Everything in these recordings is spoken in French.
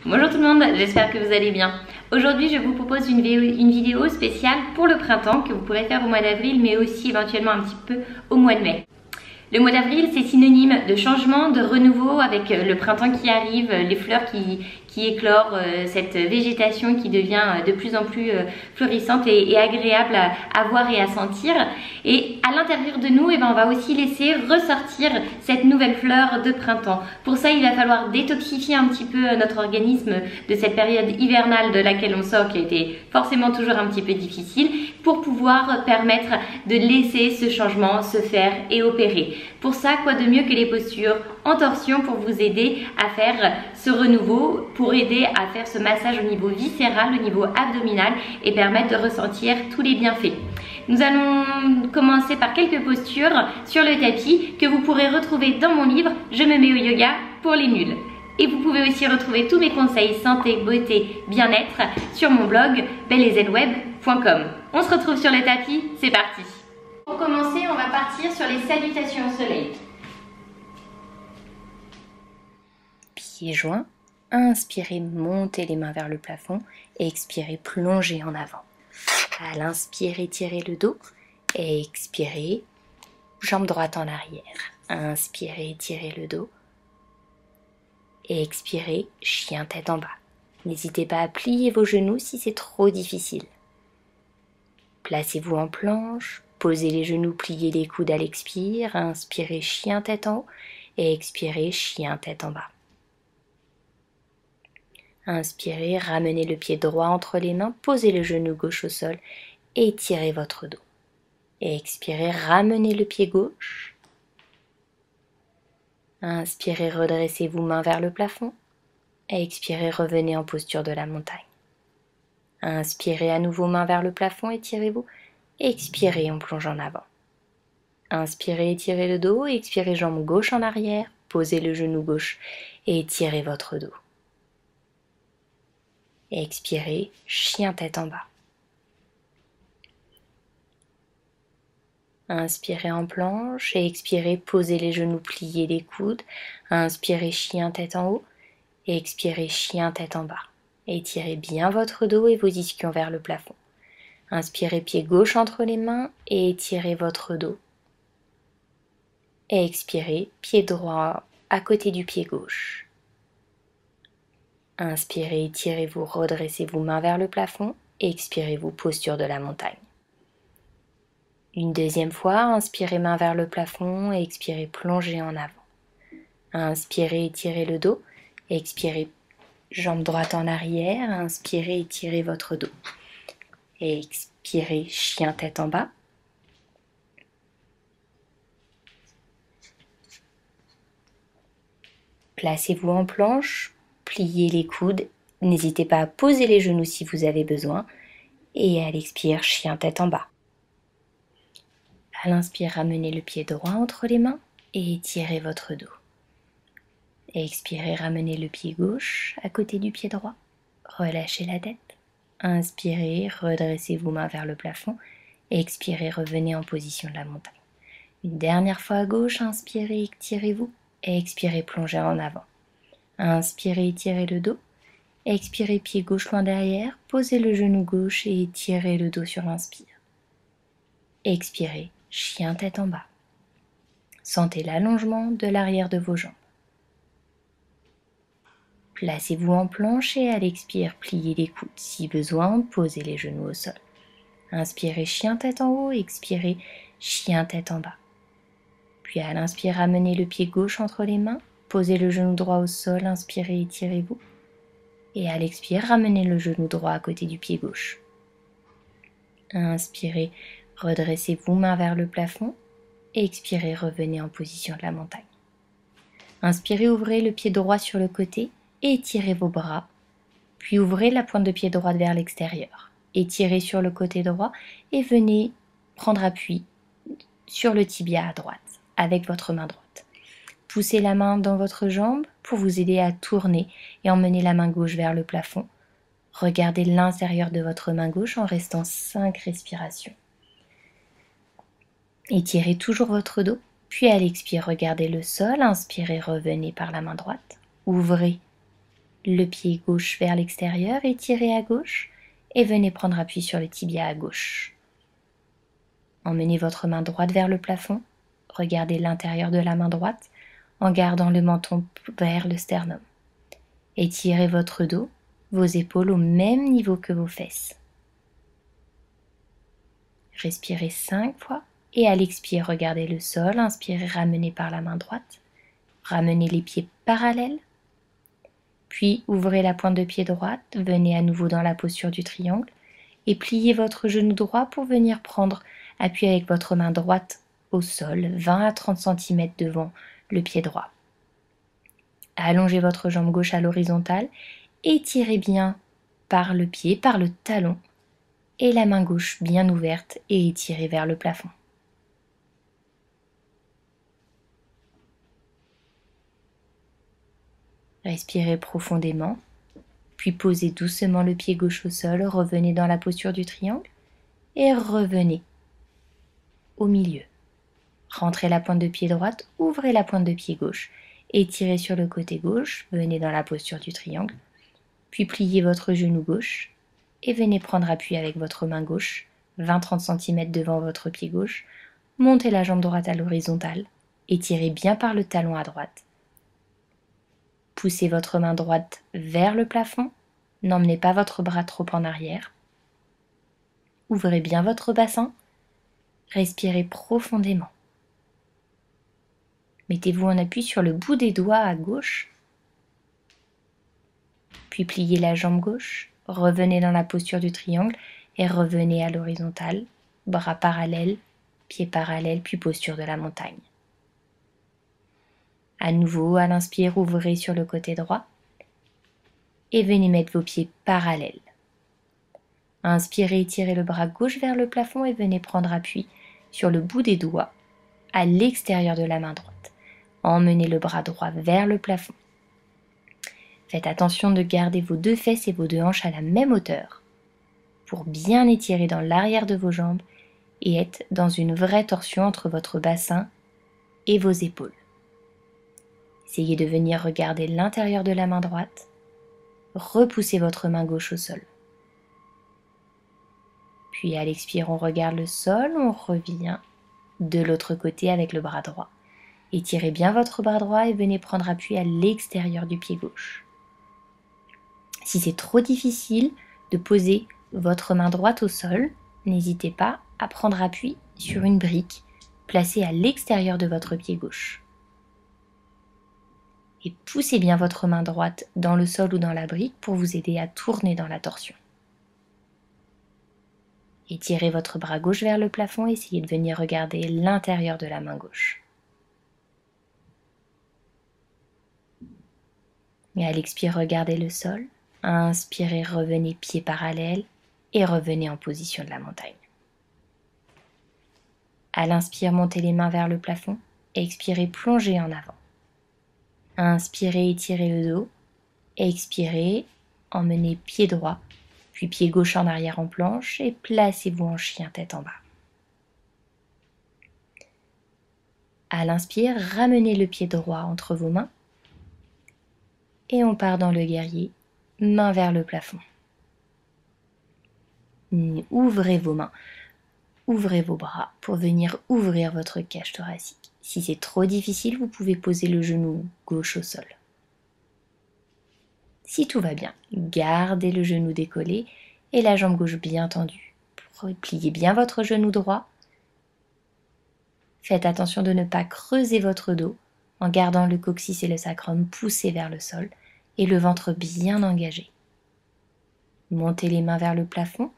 Bonjour tout le monde, j'espère que vous allez bien. Aujourd'hui je vous propose une vidéo spéciale pour le printemps que vous pourrez faire au mois d'avril mais aussi éventuellement un petit peu au mois de mai. Le mois d'avril c'est synonyme de changement, de renouveau avec le printemps qui arrive, les fleurs qui éclorent, cette végétation qui devient de plus en plus florissante et agréable à voir et à sentir. Et à l'intérieur de nous, on va aussi laisser ressortir cette nouvelle fleur de printemps. Pour ça, il va falloir détoxifier un petit peu notre organisme de cette période hivernale de laquelle on sort, qui a été forcément toujours un petit peu difficile, pour pouvoir permettre de laisser ce changement se faire et opérer. Pour ça, quoi de mieux que les postures en torsion pour vous aider à faire ce renouveau, pour aider à faire ce massage au niveau viscéral, au niveau abdominal et permettre de ressentir tous les bienfaits. Nous allons commencer par quelques postures sur le tapis que vous pourrez retrouver dans mon livre « Je me mets au yoga pour les nuls ». Et vous pouvez aussi retrouver tous mes conseils santé, beauté, bien-être sur mon blog bellezenweb.com. On se retrouve sur le tapis, c'est parti. Pour commencer, on va partir sur les salutations au soleil. Pieds joints, inspirez, montez les mains vers le plafond et expirez, plongez en avant. À l'inspire, étirez le dos et expirez, jambe droite en arrière. Inspirez, étirez le dos et expirez, chien tête en bas. N'hésitez pas à plier vos genoux si c'est trop difficile. Placez-vous en planche, posez les genoux, pliez les coudes à l'expire, inspirez, chien tête en haut et expirez, chien tête en bas. Inspirez, ramenez le pied droit entre les mains, posez le genou gauche au sol et étirez votre dos. Et expirez, ramenez le pied gauche. Inspirez, redressez-vous main vers le plafond. Et expirez, revenez en posture de la montagne. Inspirez à nouveau main vers le plafond, étirez-vous. Expirez, on plonge en avant. Inspirez, étirez le dos. Expirez, jambe gauche en arrière. Posez le genou gauche et étirez votre dos. Expirez, chien tête en bas. Inspirez en planche et expirez, posez les genoux, pliez les coudes. Inspirez, chien tête en haut et expirez, chien tête en bas. Étirez bien votre dos et vos ischions vers le plafond. Inspirez, pied gauche entre les mains et étirez votre dos. Et expirez, pied droit à côté du pied gauche. Inspirez, étirez-vous, redressez-vous main vers le plafond et expirez-vous, posture de la montagne. Une deuxième fois, inspirez main vers le plafond et expirez, plongez en avant. Inspirez, étirez le dos, expirez, jambe droite en arrière, inspirez, étirez votre dos. Et expirez, chien tête en bas. Placez-vous en planche. Pliez les coudes, n'hésitez pas à poser les genoux si vous avez besoin, et à l'expire, chien tête en bas. À l'inspire, ramenez le pied droit entre les mains et étirez votre dos. Et expirez, ramenez le pied gauche à côté du pied droit, relâchez la tête. Inspirez, redressez-vous main vers le plafond, et expirez, revenez en position de la montagne. Une dernière fois à gauche, inspirez, étirez-vous, et expirez, plongez en avant. Inspirez, étirez le dos. Expirez, pied gauche loin derrière. Posez le genou gauche et étirez le dos sur l'inspire. Expirez, chien tête en bas. Sentez l'allongement de l'arrière de vos jambes. Placez-vous en planche et à l'expire, pliez les coudes. Si besoin, posez les genoux au sol. Inspirez, chien tête en haut. Expirez, chien tête en bas. Puis à l'inspire, ramenez le pied gauche entre les mains. Posez le genou droit au sol, inspirez, étirez-vous. Et à l'expire, ramenez le genou droit à côté du pied gauche. Inspirez, redressez-vous main vers le plafond. Et expirez, revenez en position de la montagne. Inspirez, ouvrez le pied droit sur le côté et étirez vos bras. Puis ouvrez la pointe de pied droite vers l'extérieur. Étirez sur le côté droit et venez prendre appui sur le tibia à droite avec votre main droite. Poussez la main dans votre jambe pour vous aider à tourner et emmenez la main gauche vers le plafond. Regardez l'intérieur de votre main gauche en restant 5 respirations. Étirez toujours votre dos, puis à l'expire, regardez le sol. Inspirez, revenez par la main droite. Ouvrez le pied gauche vers l'extérieur, étirez à gauche et venez prendre appui sur le tibia à gauche. Emmenez votre main droite vers le plafond, regardez l'intérieur de la main droite en gardant le menton vers le sternum. Étirez votre dos, vos épaules au même niveau que vos fesses. Respirez 5 fois et à l'expire, regardez le sol, inspirez, ramenez par la main droite, ramenez les pieds parallèles, puis ouvrez la pointe de pied droite, venez à nouveau dans la posture du triangle et pliez votre genou droit pour venir prendre appui avec votre main droite au sol, 20 à 30 cm devant le pied droit. Allongez votre jambe gauche à l'horizontale, étirez bien par le pied, par le talon, et la main gauche bien ouverte et étirée vers le plafond. Respirez profondément, puis posez doucement le pied gauche au sol, revenez dans la posture du triangle et revenez au milieu. Rentrez la pointe de pied droite, ouvrez la pointe de pied gauche, étirez sur le côté gauche, venez dans la posture du triangle, puis pliez votre genou gauche et venez prendre appui avec votre main gauche, 20-30 cm devant votre pied gauche, montez la jambe droite à l'horizontale, étirez bien par le talon à droite. Poussez votre main droite vers le plafond, n'emmenez pas votre bras trop en arrière. Ouvrez bien votre bassin, respirez profondément. Mettez-vous en appui sur le bout des doigts à gauche, puis pliez la jambe gauche, revenez dans la posture du triangle et revenez à l'horizontale, bras parallèles, pieds parallèles, puis posture de la montagne. À nouveau, à l'inspire, ouvrez sur le côté droit et venez mettre vos pieds parallèles. Inspirez, étirez le bras gauche vers le plafond et venez prendre appui sur le bout des doigts à l'extérieur de la main droite. Emmenez le bras droit vers le plafond. Faites attention de garder vos deux fesses et vos deux hanches à la même hauteur pour bien étirer dans l'arrière de vos jambes et être dans une vraie torsion entre votre bassin et vos épaules. Essayez de venir regarder l'intérieur de la main droite. Repoussez votre main gauche au sol. Puis à l'expire, on regarde le sol, on revient de l'autre côté avec le bras droit. Étirez bien votre bras droit et venez prendre appui à l'extérieur du pied gauche. Si c'est trop difficile de poser votre main droite au sol, n'hésitez pas à prendre appui sur une brique placée à l'extérieur de votre pied gauche. Et poussez bien votre main droite dans le sol ou dans la brique pour vous aider à tourner dans la torsion. Étirez votre bras gauche vers le plafond et essayez de venir regarder l'intérieur de la main gauche. Et à l'expire, regardez le sol. Inspirez, revenez pieds parallèles et revenez en position de la montagne. À l'inspire, montez les mains vers le plafond. Expirez, plongez en avant. Inspirez, étirez le dos. Expirez, emmenez pied droit, puis pied gauche en arrière en planche et placez-vous en chien tête en bas. À l'inspire, ramenez le pied droit entre vos mains et on part dans le guerrier, main vers le plafond. Ouvrez vos mains, ouvrez vos bras pour venir ouvrir votre cage thoracique. Si c'est trop difficile, vous pouvez poser le genou gauche au sol. Si tout va bien, gardez le genou décollé et la jambe gauche bien tendue. Pliez bien votre genou droit. Faites attention de ne pas creuser votre dos en gardant le coccyx et le sacrum poussés vers le sol et le ventre bien engagé. Montez les mains vers le plafond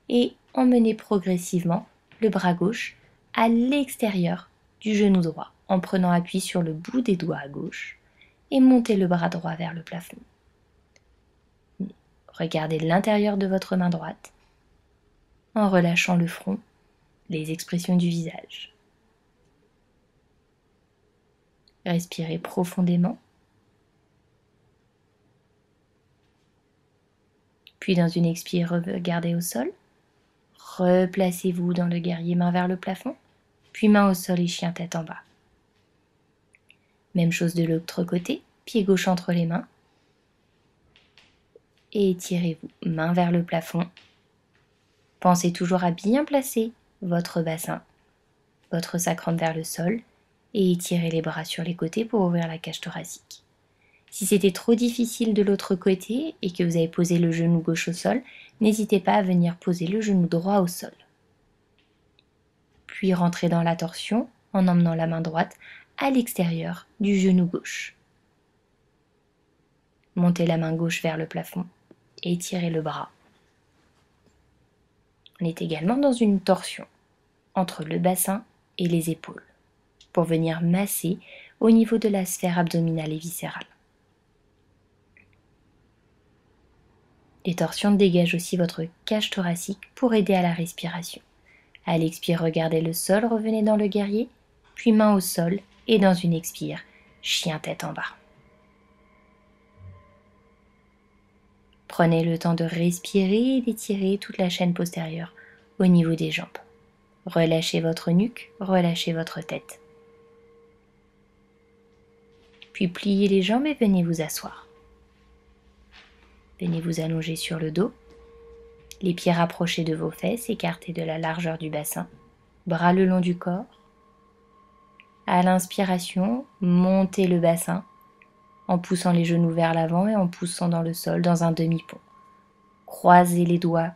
et emmenez progressivement le bras gauche à l'extérieur du genou droit en prenant appui sur le bout des doigts à gauche et montez le bras droit vers le plafond. Regardez l'intérieur de votre main droite en relâchant le front, les expressions du visage. Respirez profondément. Puis dans une expire, regardez au sol. Replacez-vous dans le guerrier, main vers le plafond, puis main au sol et chien tête en bas. Même chose de l'autre côté, pied gauche entre les mains. et étirez-vous, main vers le plafond. Pensez toujours à bien placer votre bassin. Votre sac rentre vers le sol et étirez les bras sur les côtés pour ouvrir la cage thoracique. Si c'était trop difficile de l'autre côté et que vous avez posé le genou gauche au sol, n'hésitez pas à venir poser le genou droit au sol. Puis rentrez dans la torsion en emmenant la main droite à l'extérieur du genou gauche. Montez la main gauche vers le plafond et étirez le bras. On est également dans une torsion entre le bassin et les épaules pour venir masser au niveau de la sphère abdominale et viscérale. Les torsions dégagent aussi votre cage thoracique pour aider à la respiration. À l'expire, regardez le sol, revenez dans le guerrier, puis main au sol et dans une expire, chien tête en bas. Prenez le temps de respirer et d'étirer toute la chaîne postérieure au niveau des jambes. Relâchez votre nuque, relâchez votre tête. Puis pliez les jambes et venez vous asseoir. Venez vous allonger sur le dos, les pieds rapprochés de vos fesses, écartés de la largeur du bassin, bras le long du corps. À l'inspiration, montez le bassin en poussant les genoux vers l'avant et en poussant dans le sol dans un demi-pont. Croisez les doigts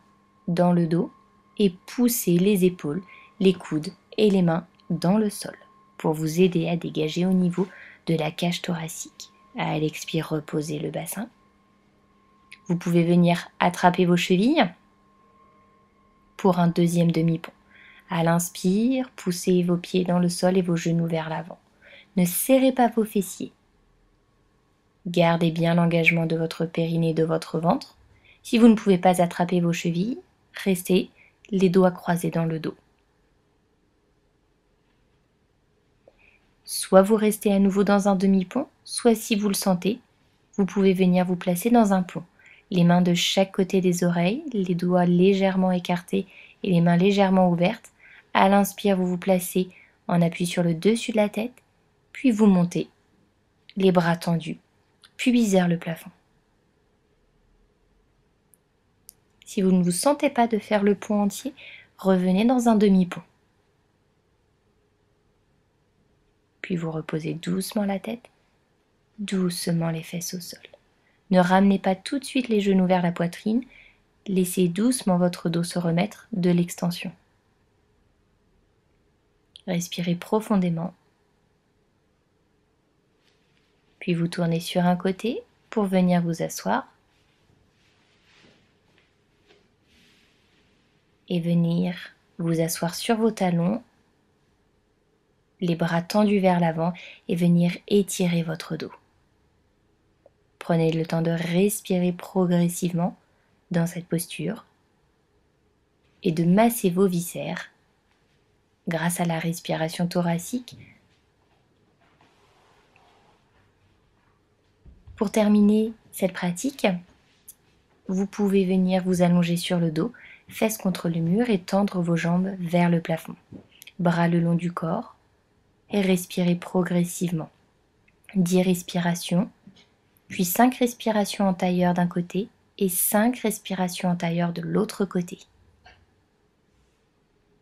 dans le dos et poussez les épaules, les coudes et les mains dans le sol pour vous aider à dégager au niveau de la cage thoracique. À l'expire, reposez le bassin. Vous pouvez venir attraper vos chevilles pour un deuxième demi-pont. À l'inspire, poussez vos pieds dans le sol et vos genoux vers l'avant. Ne serrez pas vos fessiers. Gardez bien l'engagement de votre périnée et de votre ventre. Si vous ne pouvez pas attraper vos chevilles, restez les doigts croisés dans le dos. Soit vous restez à nouveau dans un demi-pont, soit si vous le sentez, vous pouvez venir vous placer dans un pont. Les mains de chaque côté des oreilles, les doigts légèrement écartés et les mains légèrement ouvertes. À l'inspire, vous vous placez en appui sur le dessus de la tête, puis vous montez, les bras tendus, puis vers le plafond. Si vous ne vous sentez pas de faire le pont entier, revenez dans un demi-pont. Puis vous reposez doucement la tête, doucement les fesses au sol. Ne ramenez pas tout de suite les genoux vers la poitrine, laissez doucement votre dos se remettre de l'extension. Respirez profondément, puis vous tournez sur un côté pour venir vous asseoir et venir vous asseoir sur vos talons, les bras tendus vers l'avant et venir étirer votre dos. Prenez le temps de respirer progressivement dans cette posture et de masser vos viscères grâce à la respiration thoracique. Pour terminer cette pratique, vous pouvez venir vous allonger sur le dos, fesses contre le mur et tendre vos jambes vers le plafond. Bras le long du corps et respirez progressivement. 10 respirations, puis 5 respirations en tailleur d'un côté et 5 respirations en tailleur de l'autre côté.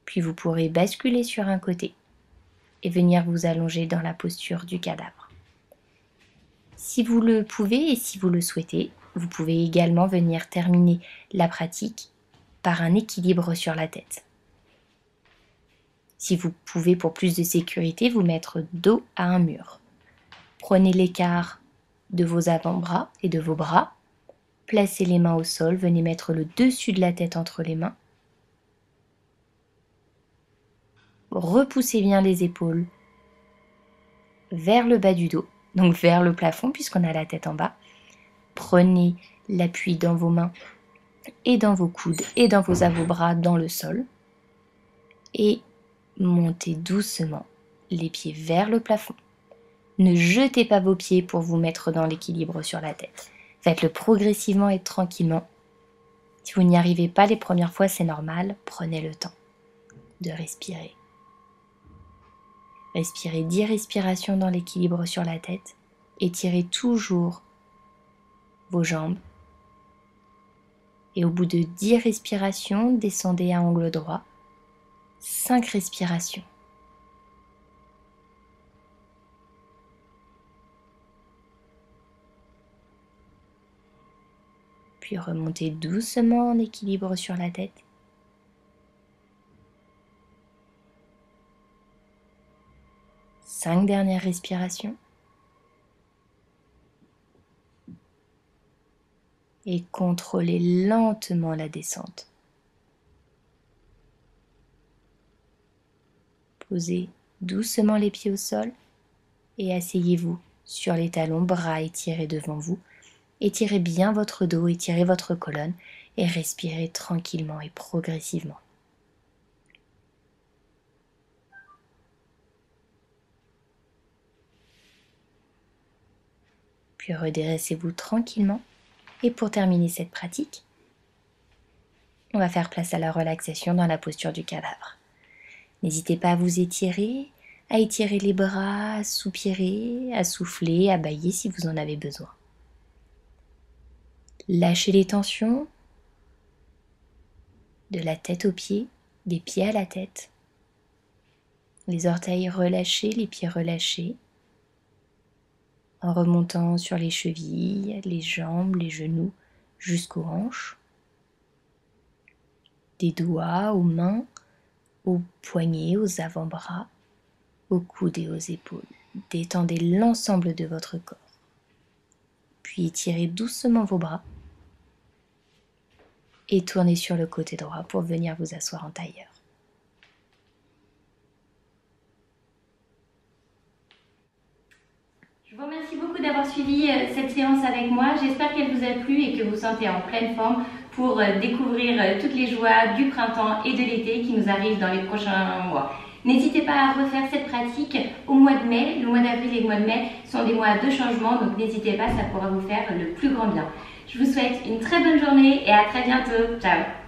Puis vous pourrez basculer sur un côté et venir vous allonger dans la posture du cadavre. Si vous le pouvez et si vous le souhaitez, vous pouvez également venir terminer la pratique par un équilibre sur la tête. Si vous pouvez, pour plus de sécurité, vous mettre dos à un mur. Prenez l'écart de vos avant-bras et de vos bras. Placez les mains au sol, venez mettre le dessus de la tête entre les mains. Repoussez bien les épaules vers le bas du dos, donc vers le plafond puisqu'on a la tête en bas. Prenez l'appui dans vos mains et dans vos coudes et dans vos avant-bras dans le sol. Et montez doucement les pieds vers le plafond. Ne jetez pas vos pieds pour vous mettre dans l'équilibre sur la tête. Faites-le progressivement et tranquillement. Si vous n'y arrivez pas les premières fois, c'est normal. Prenez le temps de respirer. Respirez 10 respirations dans l'équilibre sur la tête. Étirez toujours vos jambes. Et au bout de 10 respirations, descendez à angle droit. 5 respirations. Puis remontez doucement en équilibre sur la tête. 5 dernières respirations. Et contrôlez lentement la descente. Posez doucement les pieds au sol et asseyez-vous sur les talons, bras étirés devant vous. Étirez bien votre dos, étirez votre colonne et respirez tranquillement et progressivement. Puis redressez-vous tranquillement. Et pour terminer cette pratique, on va faire place à la relaxation dans la posture du cadavre. N'hésitez pas à vous étirer, à étirer les bras, à soupirer, à souffler, à bâiller si vous en avez besoin. Lâchez les tensions de la tête aux pieds, des pieds à la tête. Les orteils relâchés, les pieds relâchés. En remontant sur les chevilles, les jambes, les genoux, jusqu'aux hanches. Des doigts aux mains, aux poignets, aux avant-bras, aux coudes et aux épaules. Détendez l'ensemble de votre corps. Puis étirez doucement vos bras et tournez sur le côté droit pour venir vous asseoir en tailleur. Je vous remercie beaucoup d'avoir suivi cette séance avec moi. J'espère qu'elle vous a plu et que vous vous sentez en pleine forme pour découvrir toutes les joies du printemps et de l'été qui nous arrivent dans les prochains mois. N'hésitez pas à refaire cette pratique au mois de mai. Le mois d'avril et le mois de mai sont des mois de changement, donc n'hésitez pas, ça pourra vous faire le plus grand bien. Je vous souhaite une très bonne journée et à très bientôt. Ciao!